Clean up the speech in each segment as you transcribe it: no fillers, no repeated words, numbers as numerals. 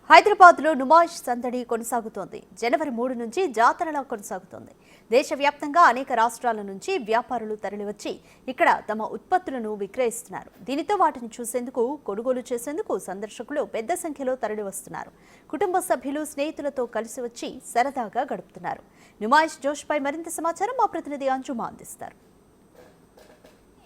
హైదరాబాద్లో నుమాయిష్ సందడి కొనసాగుతోంది. జనవరి 3 నుంచి జాతరలా కొనసాగుతోంది. దేశవ్యాప్తంగా అనేక రాష్ట్రాల నుంచి వ్యాపారులు తరలివచ్చి ఇక్కడ తమ ఉత్పత్తులను విక్రయిస్తున్నారు. దీనితో వాటిని చూసేందుకు, కొనుగోలు చేసేందుకు సందర్శకులు పెద్ద సంఖ్యలో తరలివస్తున్నారు. కుటుంబ సభ్యులు, స్నేహితులతో కలిసి వచ్చి సరదాగా గడుపుతున్నారు. నుమాయిష్ జోష్పై మరింత సమాచారం మా ప్రతినిధి అంజుమా అందిస్తారు.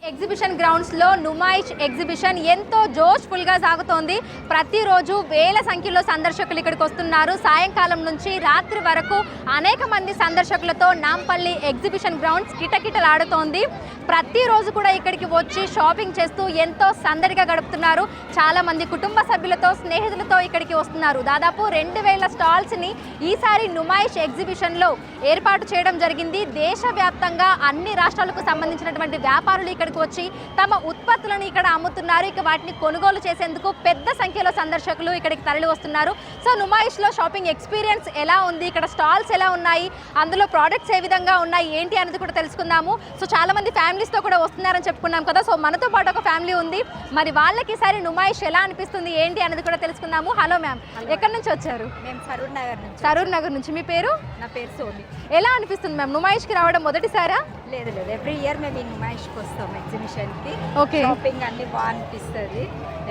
ఎగ్జిబిషన్ గ్రౌండ్స్లో నుమాయిష్ ఎగ్జిబిషన్ ఎంతో జోష్ఫుల్గా సాగుతోంది. ప్రతిరోజు వేల సంఖ్యలో సందర్శకులు ఇక్కడికి వస్తున్నారు. సాయంకాలం నుంచి రాత్రి వరకు అనేక మంది సందర్శకులతో నాంపల్లి ఎగ్జిబిషన్ గ్రౌండ్స్ కిటకిటలాడుతోంది. ప్రతిరోజు కూడా ఇక్కడికి వచ్చి షాపింగ్ చేస్తూ ఎంతో సందడిగా గడుపుతున్నారు. చాలామంది కుటుంబ సభ్యులతో, స్నేహితులతో ఇక్కడికి వస్తున్నారు. దాదాపు 2000 స్టాల్స్ని ఈసారి నుమాయిష్ ఎగ్జిబిషన్లో ఏర్పాటు చేయడం జరిగింది. దేశవ్యాప్తంగా అన్ని రాష్ట్రాలకు సంబంధించినటువంటి వ్యాపారులు ఇక్కడికి వచ్చి తమ ఉత్పత్తులను ఇక్కడ అమ్ముతున్నారు. ఇక వాటిని కొనుగోలు చేసేందుకు పెద్ద సంఖ్యలో సందర్శకులు ఇక్కడికి తరలి వస్తున్నారు. సో నుమాయిష్లో షాపింగ్ ఎక్స్పీరియన్స్ ఎలా ఉంది, ఇక్కడ స్టాల్స్ ఎలా ఉన్నాయి, అందులో ప్రోడక్ట్స్ ఏ విధంగా ఉన్నాయి, ఏంటి అనేది కూడా తెలుసుకుందాము. సో చాలా మంది ఫ్యామిలీస్తో కూడా వస్తున్నారని చెప్పుకున్నాం కదా. సో మనతో పాటు ఒక ఫ్యామిలీ ఉంది. మరి వాళ్ళకి ఈసారి నుమాయిష్ ఎలా అనిపిస్తుంది, ఏంటి అనేది కూడా తెలుసుకుందాము. హలో మ్యామ్, ఎక్కడి నుంచి వచ్చారు? మేము సరూర్ నగర్ నుంచి. సరూర్ నగర్ నుంచి. మీ పేరు? నా పేరు సోని. ఎలా అనిపిస్తుంది మ్యామ్ నుమాయిష్కి రావడం మొదటిసారా? లేదు ఎవ్రీ ఇయర్ మేము ఈ నుమాయిష్కి వస్తాం ఎగ్జిబిషన్కి. ఓకే. షాపింగ్ అన్ని బాగా అనిపిస్తుంది.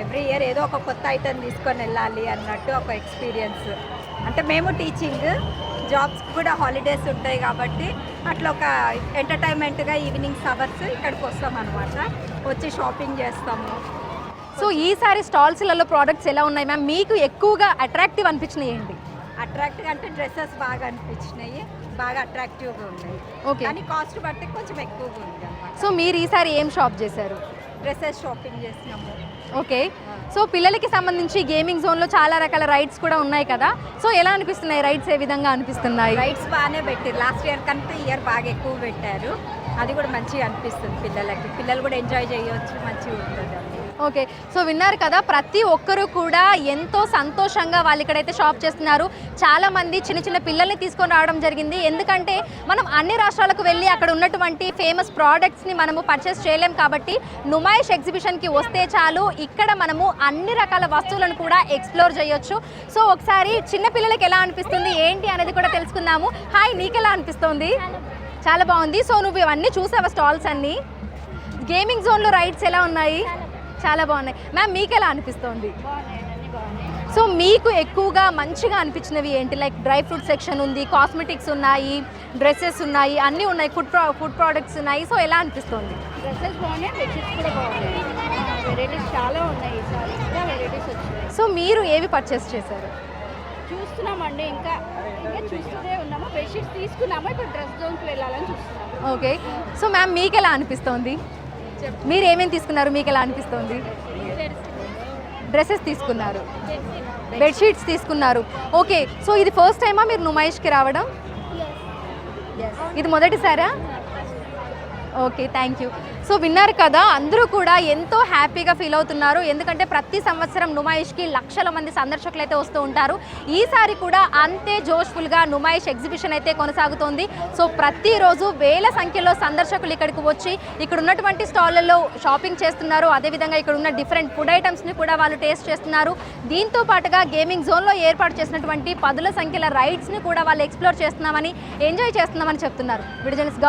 ఎవ్రీ ఇయర్ ఏదో ఒక కొత్త ఐటమ్ తీసుకొని వెళ్ళాలి అన్నట్టు ఒక ఎక్స్పీరియన్స్. అంటే మేము టీచింగ్ జాబ్స్కి కూడా హాలిడేస్ ఉంటాయి కాబట్టి అట్లా ఒక ఎంటర్టైన్మెంట్గా ఈవినింగ్స్ అవర్స్ ఇక్కడికి వస్తాం అనమాట. వచ్చి షాపింగ్ చేస్తాము. సో ఈసారి స్టాల్స్లలో ప్రోడక్ట్స్ ఎలా ఉన్నాయి మ్యామ్? మీకు ఎక్కువగా అట్రాక్టివ్ అనిపించినాయి ఏంటి? అట్రాక్టివ్ అంటే డ్రెస్సెస్ బాగా అనిపించినాయి, బాగా అట్రాక్టివ్గా ఉన్నాయి. ఓకే. కానీ కాస్ట్ బట్టి కొంచెం ఎక్కువగా ఉంది అన్నమాట. సో మీరు ఈసారి ఏం షాప్ చేశారు? డ్రెస్సెస్ షాపింగ్ చేసినాము. ఓకే. సో పిల్లలకి సంబంధించి గేమింగ్ జోన్లో చాలా రకాల రైడ్స్ కూడా ఉన్నాయి కదా. సో ఎలా అనిపిస్తున్నాయి రైడ్స్? ఏ విధంగా అనిపిస్తున్నాయి? రైడ్స్ బాగానే పెట్టారు. లాస్ట్ ఇయర్ కంటే ఇయర్ బాగా ఎక్కువ పెట్టారు. అది కూడా మంచిగా అనిపిస్తుంది పిల్లలకి. పిల్లలు కూడా ఎంజాయ్ చేయవచ్చు, మంచిగా ఉంటుంది. ఓకే. సో విన్నారు కదా, ప్రతి ఒక్కరూ కూడా ఎంతో సంతోషంగా వాళ్ళు ఇక్కడైతే షాప్ చేస్తున్నారు. చాలామంది చిన్న చిన్న పిల్లల్ని తీసుకొని రావడం జరిగింది. ఎందుకంటే మనం అన్ని రాష్ట్రాలకు వెళ్ళి అక్కడ ఉన్నటువంటి ఫేమస్ ప్రోడక్ట్స్ని మనము పర్చేస్ చేయలేం కాబట్టి నుమాయిష్ ఎగ్జిబిషన్కి వస్తే చాలు, ఇక్కడ మనము అన్ని రకాల వస్తువులను కూడా ఎక్స్ప్లోర్ చేయొచ్చు. సో ఒకసారి చిన్న పిల్లలకి ఎలా అనిపిస్తుంది, ఏంటి అనేది కూడా తెలుసుకుందాము. హాయ్, నీకు ఎలా అనిపిస్తుంది? చాలా బాగుంది. సో నువ్వు ఇవన్నీ చూసావా స్టాల్స్ అన్నీ? గేమింగ్ జోన్లో రైడ్స్ ఎలా ఉన్నాయి? చాలా బాగున్నాయి. మ్యామ్, మీకు ఎలా అనిపిస్తుంది? సో మీకు ఎక్కువగా మంచిగా అనిపించినవి ఏంటి? లైక్ డ్రై ఫ్రూట్ సెక్షన్ ఉంది, కాస్మెటిక్స్ ఉన్నాయి, డ్రెస్సెస్ ఉన్నాయి, అన్నీ ఉన్నాయి, ఫుడ్ ప్రోడక్ట్స్ ఉన్నాయి. సో ఎలా అనిపిస్తుంది? డ్రెస్సెస్ బాగున్నాయి, బెడ్షీట్స్ కూడా బాగున్నాయి. వెరైటీస్ చాలా ఉన్నాయి, ఇంకా వెరైటీస్ వచ్చాయి. సో మీరు ఏవి పర్చేస్ చేశారు? చూస్తున్నామండి, ఇంకా చూస్తూనే ఉన్నాము. బెడ్షీట్స్ తీసుకున్నాము, ఇప్పుడు డ్రెస్ జోన్కి వెళ్ళాలని చూస్తున్నాము. ఓకే. సో మ్యామ్, మీకు ఎలా అనిపిస్తుంది? మీరు ఏమేమి తీసుకున్నారు? మీకు ఎలా అనిపిస్తుంది? డ్రెస్సెస్ తీసుకున్నారు, బెడ్షీట్స్ తీసుకున్నారు. ఓకే. సో ఇది ఫస్ట్ టైమా మీరు నుమాయిష్కి రావడం? ఇది మొదటిసారా? Okay, thank you. సో విన్నారు కదా, అందరూ కూడా ఎంతో హ్యాపీగా ఫీల్ అవుతున్నారు. ఎందుకంటే ప్రతి సంవత్సరం నుమాయిష్కి లక్షల మంది సందర్శకులు అయితే వస్తూ ఉంటారు. ఈసారి కూడా అంతే జోష్ఫుల్గా నుమాయిష్ ఎగ్జిబిషన్ అయితే కొనసాగుతోంది. సో ప్రతిరోజు వేల సంఖ్యలో సందర్శకులు ఇక్కడికి వచ్చి ఇక్కడ ఉన్నటువంటి స్టాళ్ళల్లో షాపింగ్ చేస్తున్నారు. అదేవిధంగా ఇక్కడ ఉన్న డిఫరెంట్ ఫుడ్ ఐటమ్స్ని కూడా వాళ్ళు టేస్ట్ చేస్తున్నారు. దీంతో పాటుగా గేమింగ్ జోన్లో ఏర్పాటు చేసినటువంటి 10ల సంఖ్యల రైడ్స్ని కూడా వాళ్ళు ఎక్స్ప్లోర్ చేస్తున్నామని, ఎంజాయ్ చేస్తున్నామని చెప్తున్నారు. Video journalist